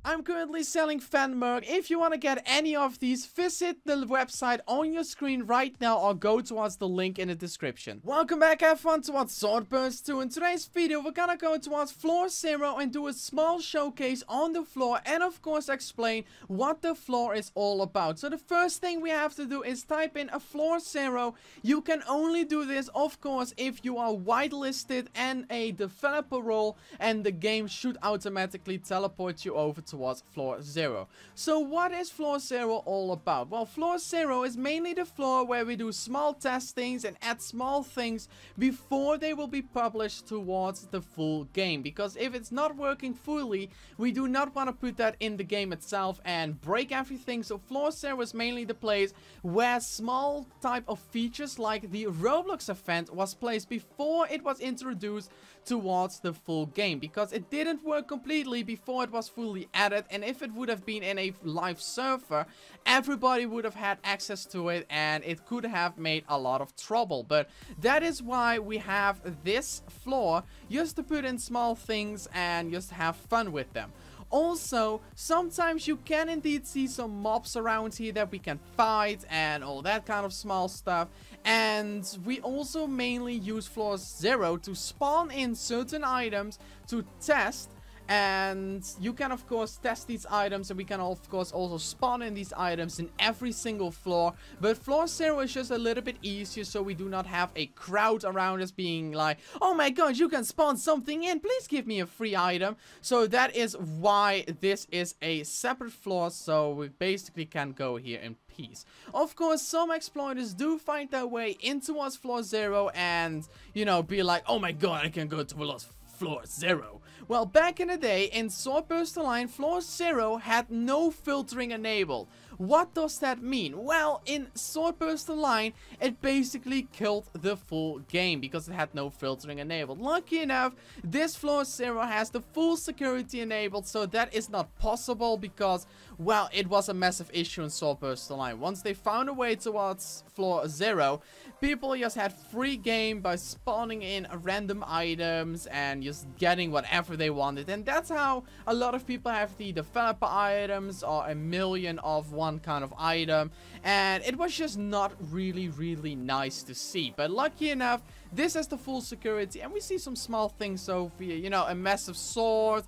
I'm currently selling fan merch. If you want to get any of these, visit the website on your screen right now or go towards the link in the description. Welcome back everyone towards SwordBurst 2. In today's video we're gonna go towards floor 0 and do a small showcase on the floor and of course explain what the floor is all about. So the first thing we have to do is type in a floor 0. You can only do this of course if you are whitelisted and a developer role, and the game should automatically teleport you over towards floor 0. So what is floor 0 all about? Well, floor 0 is mainly the floor where we do small testings and add small things before they will be published towards the full game. Because if it's not working fully, we do not want to put that in the game itself and break everything. So floor 0 is mainly the place where small type of features like the Roblox event was placed before it was introduced towards the full game, because it didn't work completely before it was fully added, and if it would have been in a live server, everybody would have had access to it and it could have made a lot of trouble. But that is why we have this floor, just to put in small things and just have fun with them. Also, sometimes you can indeed see some mobs around here that we can fight and all that kind of small stuff. And we also mainly use floor 0 to spawn in certain items to test. And you can of course test these items, and we can of course also spawn in these items in every single floor. But floor 0 is just a little bit easier, so we do not have a crowd around us being like, oh my god, you can spawn something in, please give me a free item. So that is why this is a separate floor, so we basically can go here in peace. Of course, some exploiters do find their way in towards floor 0 and, you know, be like, oh my god, I can go towards floor 0. Well, back in the day, in SwordBurst Online, floor 0 had no filtering enabled. What does that mean? Well, in SwordBurst Online, it basically killed the full game because it had no filtering enabled. Lucky enough, this floor 0 has the full security enabled, so that is not possible because, well, it was a massive issue in SwordBurst Online. Once they found a way towards floor 0, people just had free game by spawning in random items and just getting whatever they wanted. And that's how a lot of people have the developer items or a million of one kind of item, and it was just not really nice to see. But lucky enough, this has the full security, and we see some small things over here, you know, a massive sword,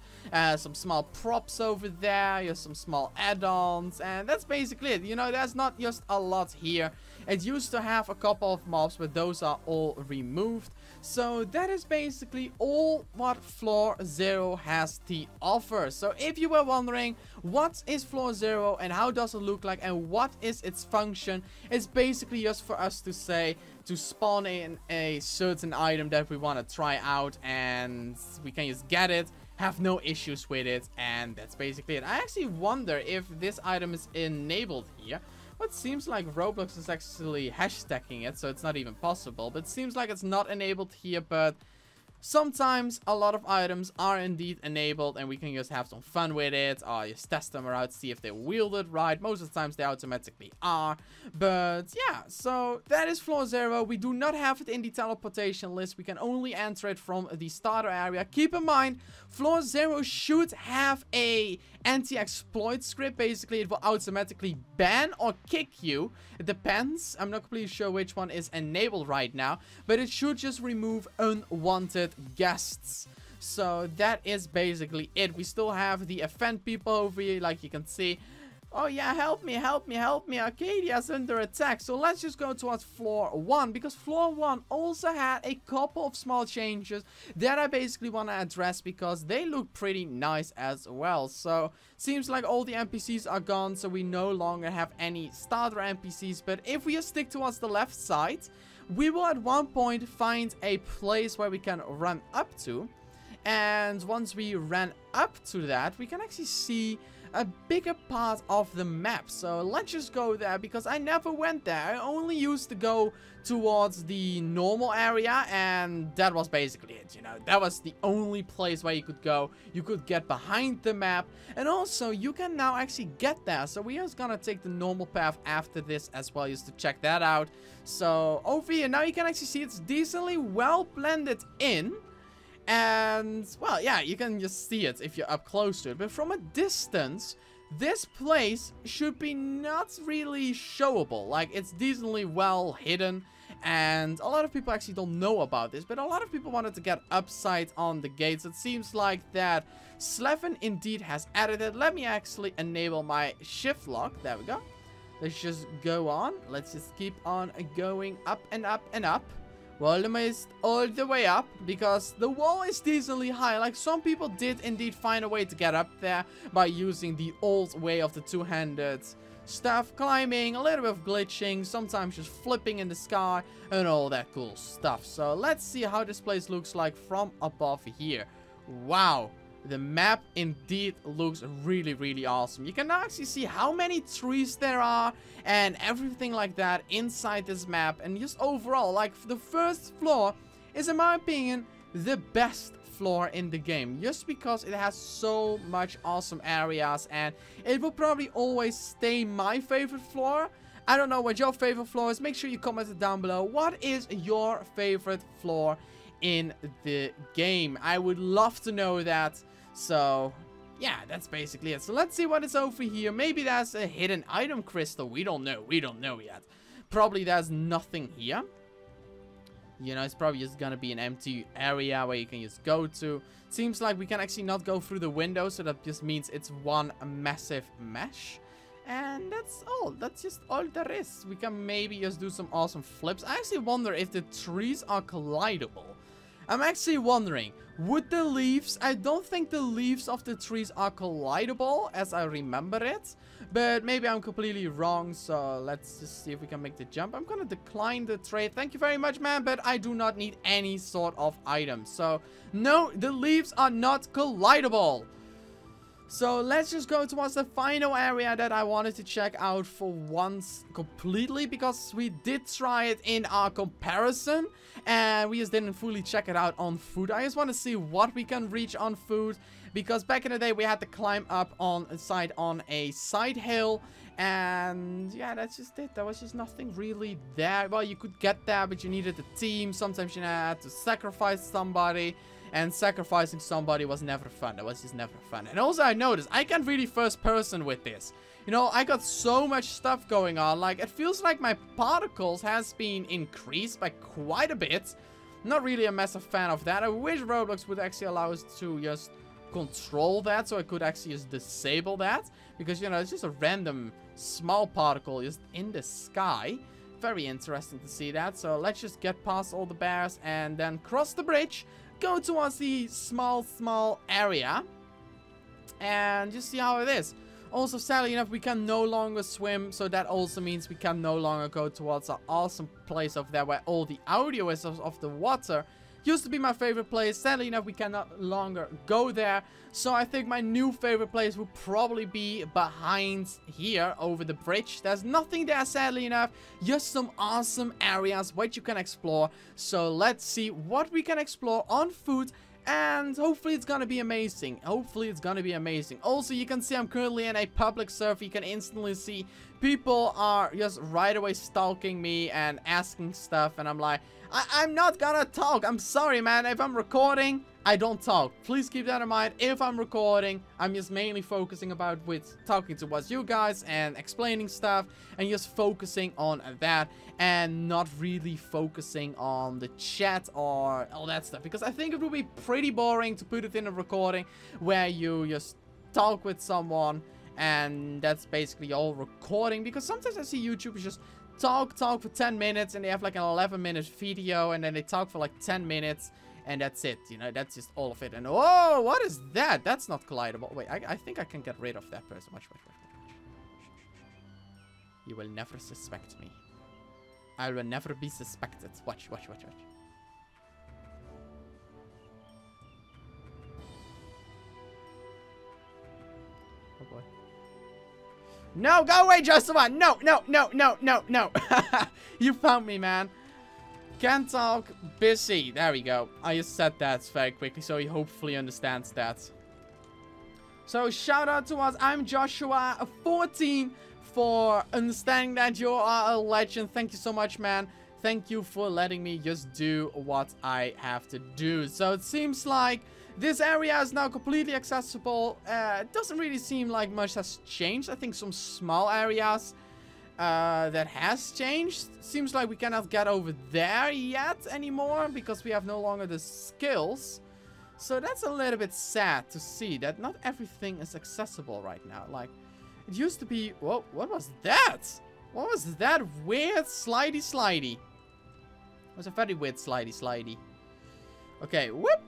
some small props over there, just some small add-ons, and that's basically it. You know, there's not just a lot here. It used to have a couple of mobs, but those are all removed. So that is basically all what floor 0 has to offer. So if you were wondering what is floor 0 and how does it look like and what is its function, it's basically just for us to say to spawn in a certain item that we want to try out, and we can just get it, have no issues with it, and that's basically it. I actually wonder if this item is enabled here. Well, it seems like Roblox is actually hashtagging it, so it's not even possible. But it seems like it's not enabled here, but sometimes a lot of items are indeed enabled and we can just have some fun with it, or just test them around, see if they wielded right. Most of the times they automatically are. But yeah, so that is floor 0. We do not have it in the teleportation list. We can only enter it from the starter area. Keep in mind, floor 0 should have a anti-exploit script. Basically, it will automatically ban or kick you. It depends. I'm not completely sure which one is enabled right now, but it should just remove unwanted guests. So that is basically it. We still have the event people over here, like you can see. Oh yeah, help me, Arcadia's under attack. So let's just go towards floor 1, because floor 1 also had a couple of small changes that I basically want to address because they look pretty nice as well. So seems like all the NPCs are gone, so we no longer have any starter NPCs. But if we just stick towards the left side, we will at one point find a place where we can run up to. And once we ran up to that, we can actually see a bigger part of the map. So let's just go there, because I never went there. I only used to go towards the normal area, and that was basically it, you know. That was the only place where you could go. You could get behind the map, and also you can now actually get there. So we're just gonna take the normal path after this as well, just to check that out. So over here now you can actually see it's decently well blended in. And, well, yeah, you can just see it if you're up close to it. But from a distance, this place should be not really showable. Like, it's decently well hidden. And a lot of people actually don't know about this. But a lot of people wanted to get upside on the gates. It seems like that Slevin indeed has added it. Let me actually enable my shift lock. There we go. Let's just go on. Let's just keep on going up and up and up. Well, almost all the way up, because the wall is decently high. Like, some people did indeed find a way to get up there by using the old way of the two-handed stuff. Climbing, a little bit of glitching, sometimes just flipping in the sky, and all that cool stuff. So, let's see how this place looks like from above here. Wow. The map indeed looks really, really awesome. You can now actually see how many trees there are and everything like that inside this map. And just overall, like, the first floor is, in my opinion, the best floor in the game. Just because it has so much awesome areas, and it will probably always stay my favorite floor. I don't know what your favorite floor is. Make sure you comment it down below. What is your favorite floor in the game? I would love to know that. So, yeah, that's basically it. So, let's see what is over here. Maybe there's a hidden item crystal. We don't know. We don't know yet. Probably there's nothing here. You know, it's probably just gonna be an empty area where you can just go to. Seems like we can actually not go through the window, so that just means it's one massive mesh. And that's all. That's just all there is. We can maybe just do some awesome flips. I actually wonder if the trees are collidable. I'm actually wondering, would the leaves... I don't think the leaves of the trees are collidable, as I remember it. But maybe I'm completely wrong, so let's just see if we can make the jump. I'm gonna decline the trade. Thank you very much, man, but I do not need any sort of item. So, no, the leaves are not collidable. So, let's just go towards the final area that I wanted to check out for once completely, because we did try it in our comparison, and we just didn't fully check it out on foot. I just want to see what we can reach on foot, because back in the day we had to climb up on a side hill, and yeah, that's just it. There was just nothing really there. Well, you could get there, but you needed a team. Sometimes you had to sacrifice somebody. And sacrificing somebody was never fun. It was just never fun. And also I noticed, I can't really first person with this. You know, I got so much stuff going on. Like, it feels like my particles has been increased by quite a bit. Not really a massive fan of that. I wish Roblox would actually allow us to just control that. So I could actually just disable that. Because, you know, it's just a random small particle just in the sky. Very interesting to see that. So let's just get past all the bears and then cross the bridge. Go towards the small area and just see how it is. Also, sadly enough, we can no longer swim, so that also means we can no longer go towards our awesome place over there where all the audio is of the water. Used to be my favorite place. Sadly enough, we cannot longer go there. So I think my new favorite place would probably be behind here over the bridge. There's nothing there, sadly enough. Just some awesome areas which you can explore. So let's see what we can explore on foot. And hopefully it's gonna be amazing. Hopefully it's gonna be amazing. Also, you can see I'm currently in a public server. You can instantly see people are just right away stalking me and asking stuff. And I'm like, I'm not gonna talk. I'm sorry, man. If I'm recording, I don't talk. Please keep that in mind. If I'm recording, I'm just mainly focusing with talking towards you guys and explaining stuff and just focusing on that and not really focusing on the chat or all that stuff, because I think it would be pretty boring to put it in a recording where you just talk with someone and that's basically all recording. Because sometimes I see YouTubers just talk for 10 minutes and they have like an 11-minute video and then they talk for like 10 minutes and that's it, you know, that's just all of it. And oh, what is that? That's not collidable. Wait, I think I can get rid of that person. Watch. You will never suspect me. I will never be suspected. Watch. Oh boy. No, go away, Joshua! No! You found me, man. Can't talk, busy. There we go. I just said that very quickly, so he hopefully understands that. So, shout out to us. I'm Joshua14 for understanding that you are a legend. Thank you so much, man. thank you for letting me just do what I have to do. So it seems like this area is now completely accessible. It doesn't really seem like much has changed. I think some small areas that has changed. Seems like we cannot get over there yet anymore because we have no longer the skills. So that's a little bit sad to see that not everything is accessible right now. Like, it used to be... Whoa, what was that? What was that weird slidey? It was a very weird slidey. Okay, whoop.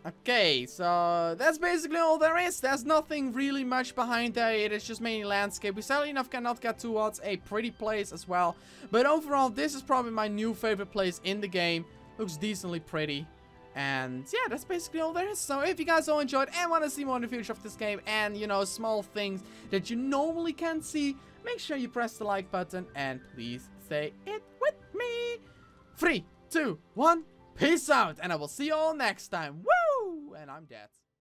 Okay, so that's basically all there is. There's nothing really much behind there. It is just mainly landscape. We sadly enough cannot get towards a pretty place as well. But overall, this is probably my new favorite place in the game. Looks decently pretty. And yeah, that's basically all there is. So if you guys all enjoyed and want to see more in the future of this game and, you know, small things that you normally can't see, make sure you press the like button and please say it with me. 3, 2, 1, peace out, and I will see you all next time. Woo! And I'm dead.